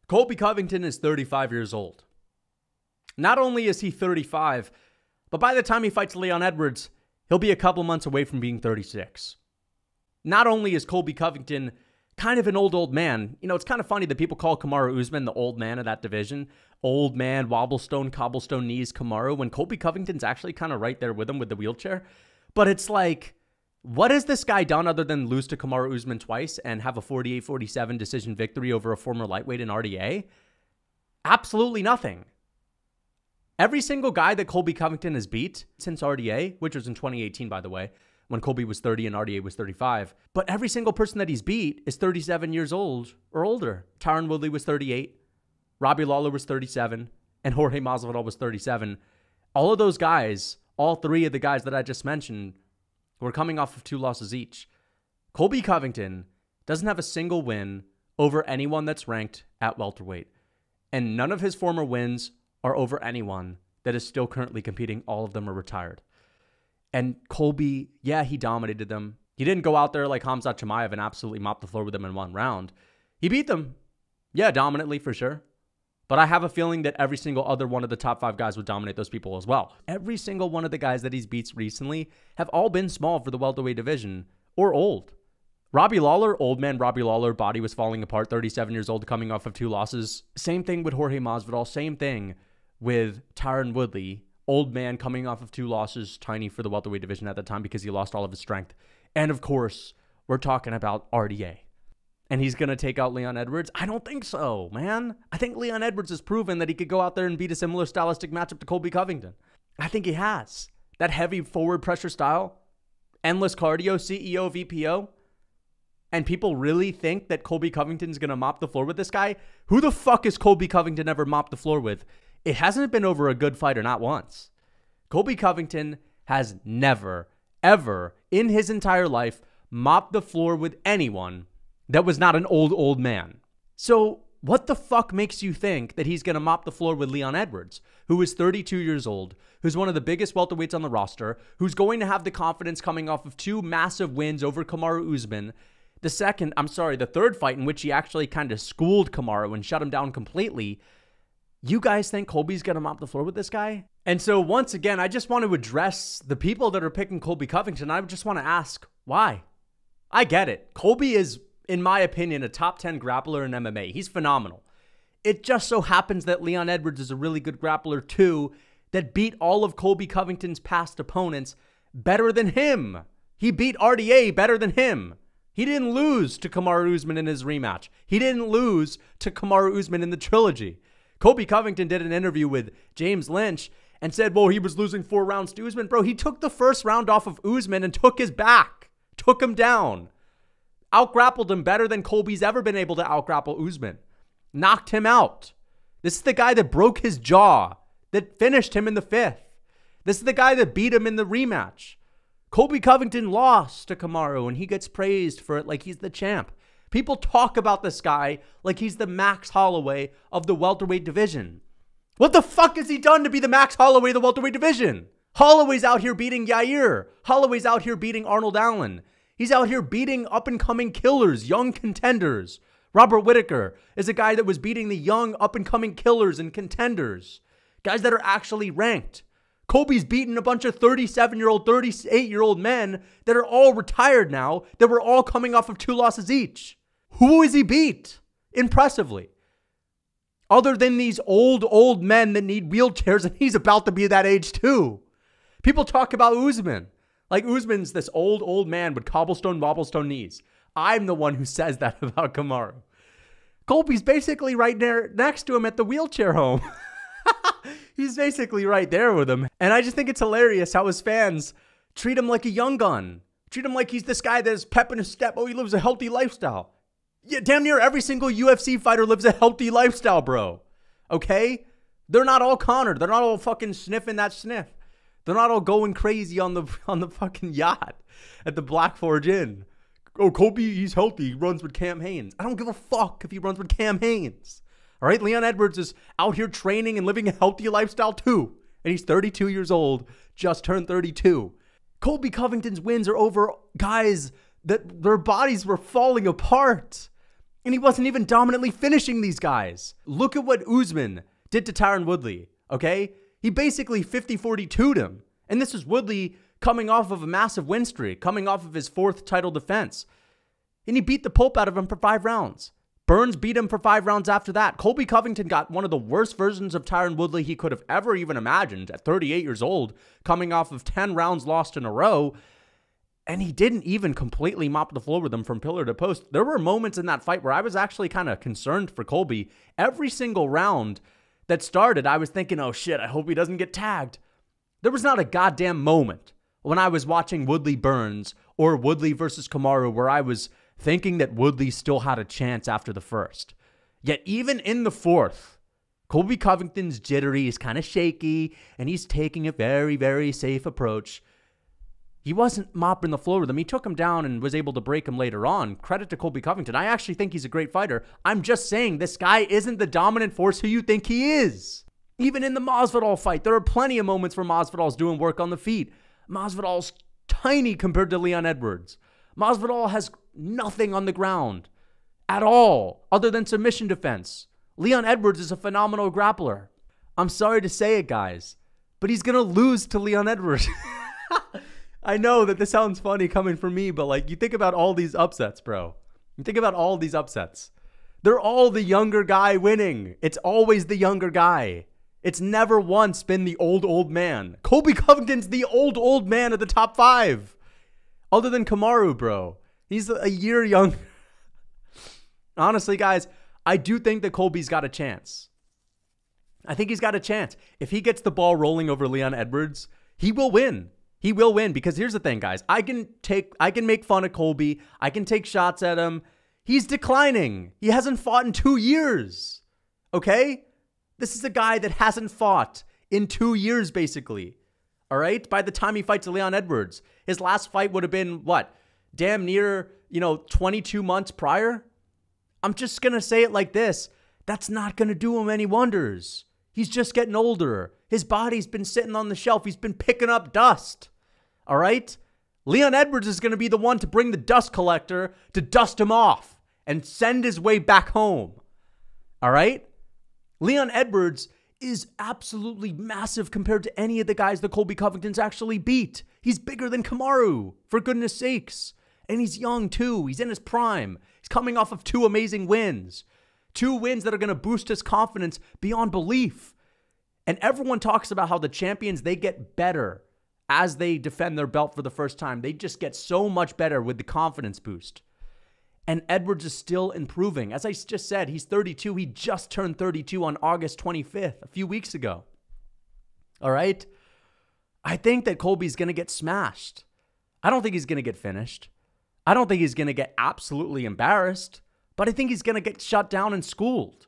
Colby Covington is 35 years old. Not only is he 35, but by the time he fights Leon Edwards, he'll be a couple months away from being 36. Not only is Colby Covington kind of an old man. You know, it's kind of funny that people call Kamaru Usman the old man of that division. Old man, wobblestone, cobblestone knees Kamaru, when Colby Covington's actually kind of right there with him with the wheelchair. But it's like, what has this guy done other than lose to Kamaru Usman twice and have a 48-47 decision victory over a former lightweight in RDA? Absolutely nothing. Every single guy that Colby Covington has beat since RDA, which was in 2018, by the way, when Colby was 30 and RDA was 35. But every single person that he's beat is 37 years old or older. Tyron Woodley was 38. Robbie Lawler was 37. And Jorge Masvidal was 37. All of those guys, all three of the guys that I just mentioned, were coming off of 2 losses each. Colby Covington doesn't have a single win over anyone that's ranked at welterweight. And none of his former wins are over anyone that is still currently competing. All of them are retired. And Colby, yeah, he dominated them. He didn't go out there like Khamzat Chimaev and absolutely mop the floor with them in one round. He beat them. Yeah, dominantly for sure. But I have a feeling that every single other one of the top 5 guys would dominate those people as well. Every single one of the guys that he's beats recently have all been small for the welterweight division or old. Robbie Lawler, old man Robbie Lawler, body was falling apart, 37 years old, coming off of 2 losses. Same thing with Jorge Masvidal. Same thing with Tyron Woodley. Old man coming off of 2 losses, tiny for the welterweight division at the time because he lost all of his strength. And of course, we're talking about RDA. And he's going to take out Leon Edwards? I don't think so, man. I think Leon Edwards has proven that he could go out there and beat a similar stylistic matchup to Colby Covington. I think he has. That heavy forward pressure style, endless cardio, CEO, VPO. And people really think that Colby Covington's going to mop the floor with this guy? Who the fuck has Colby Covington ever mopped the floor with? It hasn't been over a good fighter, not once. Colby Covington has never, ever in his entire life mopped the floor with anyone that was not an old man. So what the fuck makes you think that he's going to mop the floor with Leon Edwards, who is 32 years old, who's one of the biggest welterweights on the roster, who's going to have the confidence coming off of 2 massive wins over Kamaru Usman, the third fight in which he actually kind of schooled Kamaru and shut him down completely. You guys think Colby's going to mop the floor with this guy? And so once again, I just want to address the people that are picking Colby Covington. I just want to ask, why? I get it. Colby is, in my opinion, a top 10 grappler in MMA. He's phenomenal. It just so happens that Leon Edwards is a really good grappler too, that beat all of Colby Covington's past opponents better than him. He beat RDA better than him. He didn't lose to Kamaru Usman in his rematch. He didn't lose to Kamaru Usman in the trilogy. Colby Covington did an interview with James Lynch and said, well, he was losing 4 rounds to Usman. Bro, he took the first round off of Usman and took his back. Took him down. Out-grappled him better than Colby's ever been able to out-grapple Usman. Knocked him out. This is the guy that broke his jaw, that finished him in the 5th. This is the guy that beat him in the rematch. Colby Covington lost to Kamaru, and he gets praised for it like he's the champ. People talk about this guy like he's the Max Holloway of the welterweight division. What the fuck has he done to be the Max Holloway of the welterweight division? Holloway's out here beating Yair. Holloway's out here beating Arnold Allen. He's out here beating up-and-coming killers, young contenders. Robert Whittaker is a guy that was beating the young up-and-coming killers and contenders. Guys that are actually ranked. Colby's beaten a bunch of 37-year-old, 38-year-old men that are all retired now, that were all coming off of 2 losses each. Who has he beat? Impressively. Other than these old men that need wheelchairs, and he's about to be that age too. People talk about Usman. Like Usman's this old man with wobblestone knees. I'm the one who says that about Kamaru. Colby's basically right there next to him at the wheelchair home. He's basically right there with him. And I just think it's hilarious how his fans treat him like a young gun. Treat him like he's this guy that has pep in his step. Oh, he lives a healthy lifestyle. Yeah, damn near every single UFC fighter lives a healthy lifestyle, bro. Okay? They're not all Conor. They're not all fucking sniffing that sniff. They're not all going crazy on the fucking yacht at the Black Forge Inn. Oh, Colby, he's healthy. He runs with Cam Hanes. I don't give a fuck if he runs with Cam Hanes. All right, Leon Edwards is out here training and living a healthy lifestyle too. And he's 32 years old, just turned 32. Colby Covington's wins are over guys that their bodies were falling apart. And he wasn't even dominantly finishing these guys. Look at what Usman did to Tyron Woodley, okay? He basically 50-42'd him. And this is Woodley coming off of a massive win streak, coming off of his 4th title defense. And he beat the pulp out of him for 5 rounds. Burns beat him for 5 rounds after that. Colby Covington got one of the worst versions of Tyron Woodley he could have ever even imagined at 38 years old, coming off of 10 rounds lost in a row. And he didn't even completely mop the floor with him from pillar to post. There were moments in that fight where I was actually kind of concerned for Colby. Every single round that started, I was thinking, oh shit, I hope he doesn't get tagged. There was not a goddamn moment when I was watching Woodley Burns or Woodley versus Kamaru where I was thinking that Woodley still had a chance after the first. Yet even in the 4th, Colby Covington's jittery, he's kind of shaky, and he's taking a very, very safe approach. He wasn't mopping the floor with him. He took him down and was able to break him later on. Credit to Colby Covington. I actually think he's a great fighter. I'm just saying this guy isn't the dominant force who you think he is. Even in the Masvidal fight, there are plenty of moments where Masvidal's doing work on the feet. Masvidal's tiny compared to Leon Edwards. Masvidal has nothing on the ground at all other than submission defense. Leon Edwards is a phenomenal grappler. I'm sorry to say it, guys, but he's going to lose to Leon Edwards. I know that this sounds funny coming from me, but like you think about all these upsets, bro. You think about all these upsets. They're all the younger guy winning. It's always the younger guy. It's never once been the old man. Colby Covington's the old man of the top 5. Other than Kamaru, bro. He's a year younger. Honestly, guys, I do think that Colby's got a chance. I think he's got a chance. If he gets the ball rolling over Leon Edwards, he will win. He will win because here's the thing, guys. I can make fun of Colby. I can take shots at him. He's declining. He hasn't fought in 2 years. Okay? This is a guy that hasn't fought in 2 years, basically. All right? By the time he fights Leon Edwards, his last fight would have been, what? Damn near, 22 months prior? I'm just going to say it like this. That's not going to do him any wonders. He's just getting older. His body's been sitting on the shelf. He's been picking up dust. All right? Leon Edwards is going to be the one to bring the dust collector to dust him off and send his way back home. All right? Leon Edwards is absolutely massive compared to any of the guys that Colby Covington's actually beat. He's bigger than Kamaru, for goodness sakes. And he's young too. He's in his prime. He's coming off of 2 amazing wins. 2 wins that are going to boost his confidence beyond belief. And everyone talks about how the champions, they get better as they defend their belt for the first time. They just get so much better with the confidence boost. And Edwards is still improving. As I just said, he's 32. He just turned 32 on August 25th, a few weeks ago. All right? I think that Colby's going to get smashed. I don't think he's going to get finished. I don't think he's going to get absolutely embarrassed. But I think he's going to get shut down and schooled.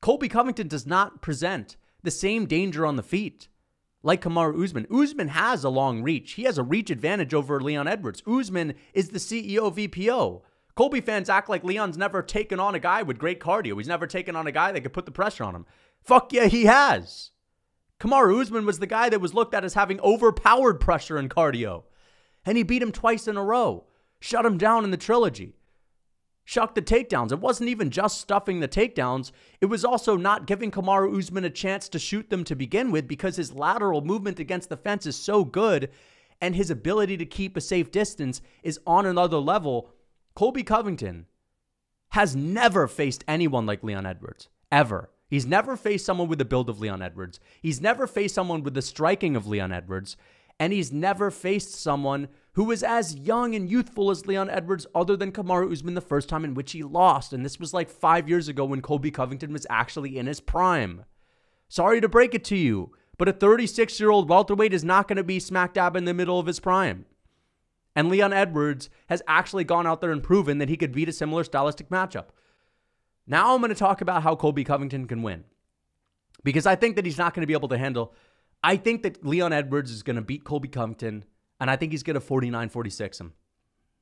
Colby Covington does not present the same danger on the feet like Kamaru Usman. Usman has a long reach. He has a reach advantage over Leon Edwards. Usman is the CEO of EPO. Colby fans act like Leon's never taken on a guy with great cardio. He's never taken on a guy that could put the pressure on him. Fuck yeah, he has. Kamaru Usman was the guy that was looked at as having overpowered pressure and cardio. And he beat him twice in a row. Shut him down in the trilogy. Shucked the takedowns. It wasn't even just stuffing the takedowns. It was also not giving Kamaru Usman a chance to shoot them to begin with because his lateral movement against the fence is so good and his ability to keep a safe distance is on another level. Colby Covington has never faced anyone like Leon Edwards, ever. He's never faced someone with the build of Leon Edwards. He's never faced someone with the striking of Leon Edwards. And he's never faced someone who was as young and youthful as Leon Edwards other than Kamaru Usman the first time in which he lost. And this was like 5 years ago when Colby Covington was actually in his prime. Sorry to break it to you, but a 36-year-old welterweight is not going to be smack dab in the middle of his prime. And Leon Edwards has actually gone out there and proven that he could beat a similar stylistic matchup. Now I'm going to talk about how Colby Covington can win. Because I think that he's not going to be able to handle... I think that Leon Edwards is going to beat Colby Covington, and I think he's going to 49-46 him.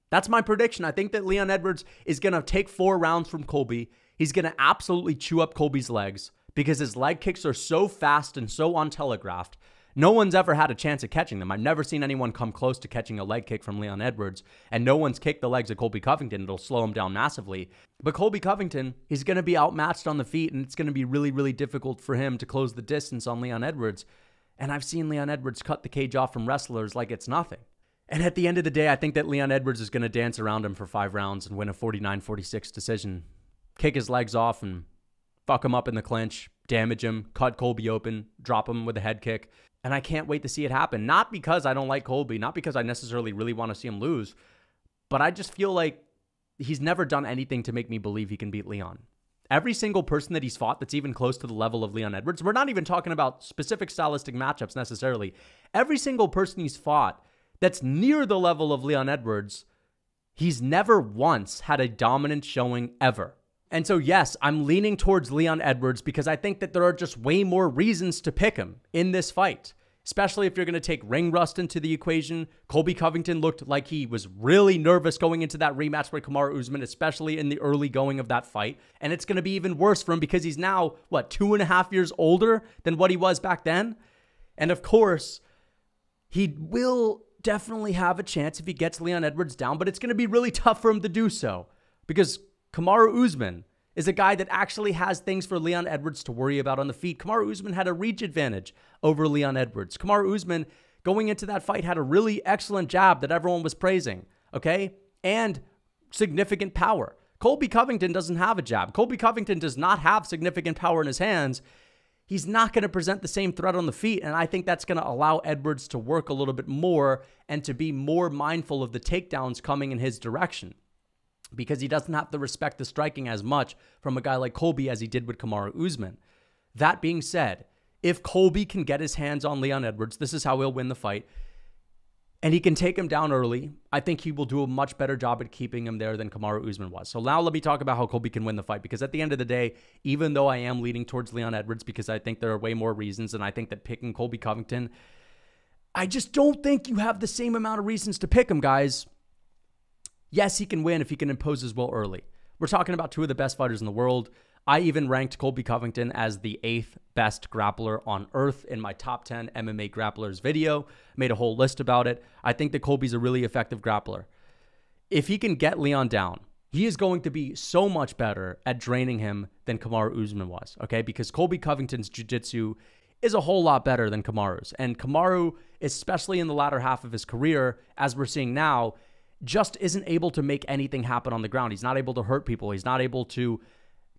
That's my prediction. I think that Leon Edwards is going to take 4 rounds from Colby. He's going to absolutely chew up Colby's legs because his leg kicks are so fast and so untelegraphed. No one's ever had a chance at catching them. I've never seen anyone come close to catching a leg kick from Leon Edwards, and no one's kicked the legs of Colby Covington. It'll slow him down massively. But Colby Covington, he's going to be outmatched on the feet, and it's going to be really, really difficult for him to close the distance on Leon Edwards. And I've seen Leon Edwards cut the cage off from wrestlers like it's nothing. And at the end of the day, I think that Leon Edwards is going to dance around him for 5 rounds and win a 49-46 decision. Kick his legs off and fuck him up in the clinch, damage him, cut Colby open, drop him with a head kick. And I can't wait to see it happen. Not because I don't like Colby, not because I necessarily really want to see him lose, but I just feel like he's never done anything to make me believe he can beat Leon. Every single person that he's fought that's even close to the level of Leon Edwards, we're not even talking about specific stylistic matchups necessarily. Every single person he's fought that's near the level of Leon Edwards, he's never once had a dominant showing ever. And so, yes, I'm leaning towards Leon Edwards because I think that there are just way more reasons to pick him in this fight, especially if you're going to take ring rust into the equation. Colby Covington looked like he was really nervous going into that rematch with Kamaru Usman, especially in the early going of that fight. And it's going to be even worse for him because he's now, 2.5 years older than what he was back then? And of course, he will definitely have a chance if he gets Leon Edwards down, but it's going to be really tough for him to do so because Kamaru Usman is a guy that actually has things for Leon Edwards to worry about on the feet. Kamaru Usman had a reach advantage over Leon Edwards. Kamaru Usman, going into that fight, had a really excellent jab that everyone was praising, okay? And significant power. Colby Covington doesn't have a jab. Colby Covington does not have significant power in his hands. He's not going to present the same threat on the feet, and I think that's going to allow Edwards to work a little bit more and to be more mindful of the takedowns coming in his direction, because he doesn't have to respect the striking as much from a guy like Colby as he did with Kamaru Usman. That being said, if Colby can get his hands on Leon Edwards, this is how he'll win the fight, and he can take him down early, I think he will do a much better job at keeping him there than Kamaru Usman was. So now let me talk about how Colby can win the fight, because at the end of the day, even though I am leaning towards Leon Edwards because I think there are way more reasons, and I think that picking Colby Covington, I just don't think you have the same amount of reasons to pick him, guys. Yes, he can win if he can impose his will early. We're talking about two of the best fighters in the world. I even ranked Colby Covington as the 8th best grappler on earth in my top 10 MMA grapplers video. Made a whole list about it. I think that Colby's a really effective grappler. If he can get Leon down, he is going to be so much better at draining him than Kamaru Usman was, okay? Because Colby Covington's jiu-jitsu is a whole lot better than Kamaru's. And Kamaru, especially in the latter half of his career, as we're seeing now, just isn't able to make anything happen on the ground. He's not able to hurt people. He's not able to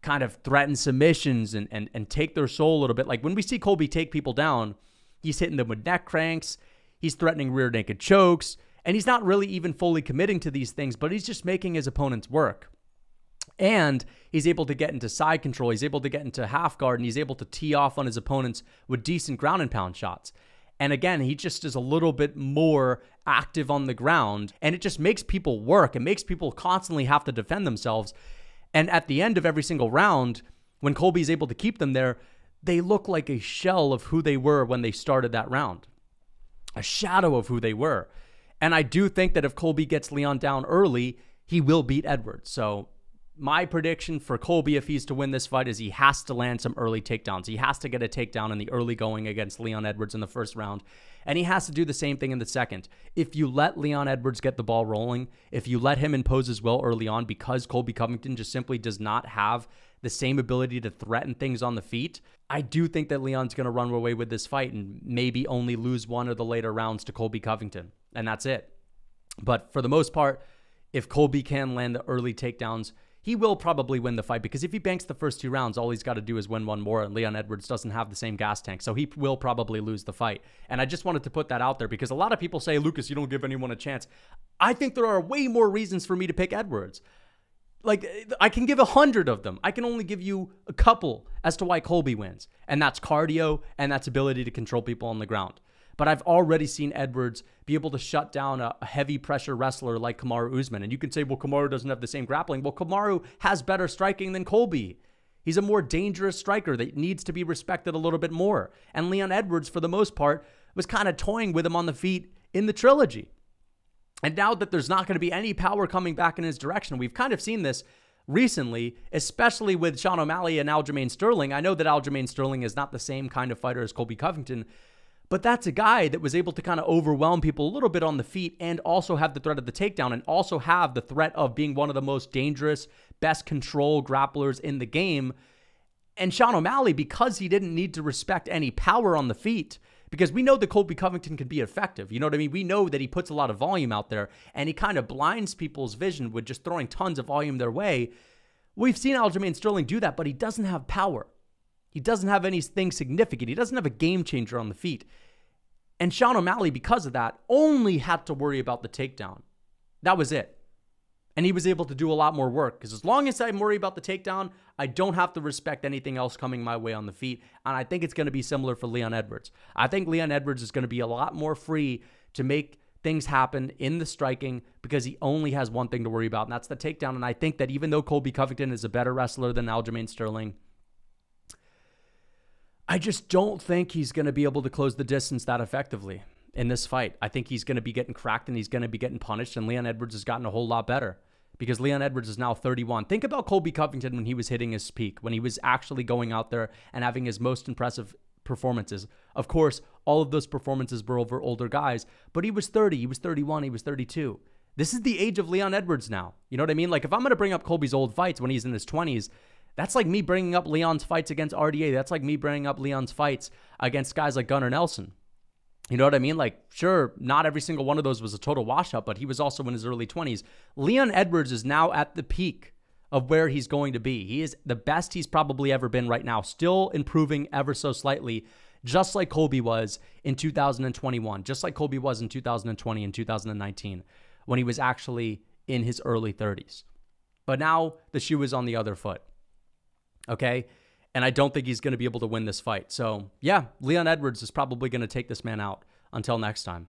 kind of threaten submissions and take their soul a little bit. Like when we see Colby take people down, he's hitting them with neck cranks, he's threatening rear naked chokes, and he's not really even fully committing to these things, but he's just making his opponents work. And he's able to get into side control, he's able to get into half guard, and he's able to tee off on his opponents with decent ground and pound shots. And again, he just is a little bit more active on the ground, and it just makes people work. It makes people constantly have to defend themselves. And at the end of every single round, when Colby's able to keep them there, they look like a shell of who they were when they started that round. A shadow of who they were. And I do think that if Colby gets Leon down early, he will beat Edwards. So my prediction for Colby, if he's to win this fight, is he has to land some early takedowns. He has to get a takedown in the early going against Leon Edwards in the first round. And he has to do the same thing in the second. If you let Leon Edwards get the ball rolling, if you let him impose his will early on, because Colby Covington just simply does not have the same ability to threaten things on the feet, I do think that Leon's going to run away with this fight and maybe only lose one of the later rounds to Colby Covington. And that's it. But for the most part, if Colby can land the early takedowns, he will probably win the fight, because if he banks the first 2 rounds, all he's got to do is win one more, and Leon Edwards doesn't have the same gas tank, so he will probably lose the fight. And I just wanted to put that out there, because a lot of people say, Lucas, you don't give anyone a chance. I think there are way more reasons for me to pick Edwards. Like, I can give 100 of them. I can only give you a couple as to why Colby wins, and that's cardio, and that's ability to control people on the ground. But I've already seen Edwards be able to shut down a heavy pressure wrestler like Kamaru Usman. And you can say, well, Kamaru doesn't have the same grappling. Well, Kamaru has better striking than Colby. He's a more dangerous striker that needs to be respected a little bit more. And Leon Edwards, for the most part, was kind of toying with him on the feet in the trilogy. And now that there's not going to be any power coming back in his direction, we've kind of seen this recently, especially with Sean O'Malley and Aljamain Sterling. I know that Aljamain Sterling is not the same kind of fighter as Colby Covington, But that's a guy that was able to kind of overwhelm people a little bit on the feet and also have the threat of the takedown and also have the threat of being one of the most dangerous, best control grapplers in the game. And Sean O'Malley, because he didn't need to respect any power on the feet, because we know that Colby Covington can be effective. You know what I mean? We know that he puts a lot of volume out there and he kind of blinds people's vision with just throwing tons of volume their way. We've seen Aljamain Sterling do that, but he doesn't have power. He doesn't have anything significant. He doesn't have a game changer on the feet. And Sean O'Malley, because of that, only had to worry about the takedown. That was it. And he was able to do a lot more work because as long as I'm worried about the takedown, I don't have to respect anything else coming my way on the feet. And I think it's going to be similar for Leon Edwards. I think Leon Edwards is going to be a lot more free to make things happen in the striking because he only has one thing to worry about, and that's the takedown. And I think that even though Colby Covington is a better wrestler than Aljamain Sterling, I just don't think he's going to be able to close the distance that effectively in this fight. I think he's going to be getting cracked and he's going to be getting punished, and Leon Edwards has gotten a whole lot better because Leon Edwards is now 31. Think about Colby Covington when he was hitting his peak, when he was actually going out there and having his most impressive performances. Of course, all of those performances were over older guys, but he was 30, he was 31, he was 32. This is the age of Leon Edwards now. You know what I mean? Like if I'm going to bring up Colby's old fights when he's in his 20s, that's like me bringing up Leon's fights against RDA. That's like me bringing up Leon's fights against guys like Gunnar Nelson. You know what I mean? Like, sure, not every single one of those was a total washout, but he was also in his early 20s. Leon Edwards is now at the peak of where he's going to be. He is the best he's probably ever been right now, still improving ever so slightly, just like Colby was in 2021, just like Colby was in 2020 and 2019, when he was actually in his early 30s. But now the shoe is on the other foot. Okay? And I don't think he's going to be able to win this fight. So, yeah, Leon Edwards is probably going to take this man out. Until next time.